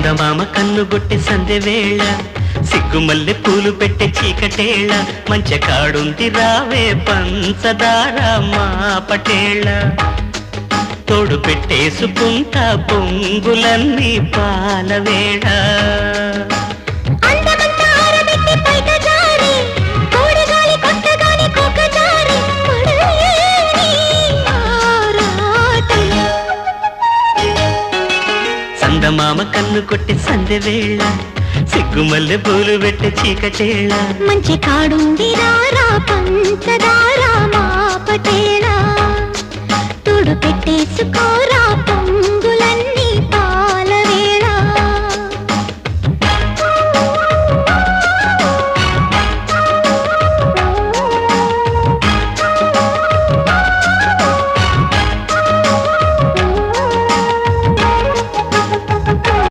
చందమామ కన్నుగొట్టి సందె వేళ సిగ్గుమల్లె పూలు పెట్టే చీకటేళ మంచె కాడుంది రావే పంచదార మా పటేళ తోడు పెట్టేసుకుంటా పొంగులన్నీ పాలవేళ చందమామ కన్ను కొట్టి సందె వేళ సిగ్గుమల్లె పూలు పెట్టే చీకటేళ మంచి కాడుంది రారా పంచదార మా పటేళ తోడు పెట్టేసుకోరా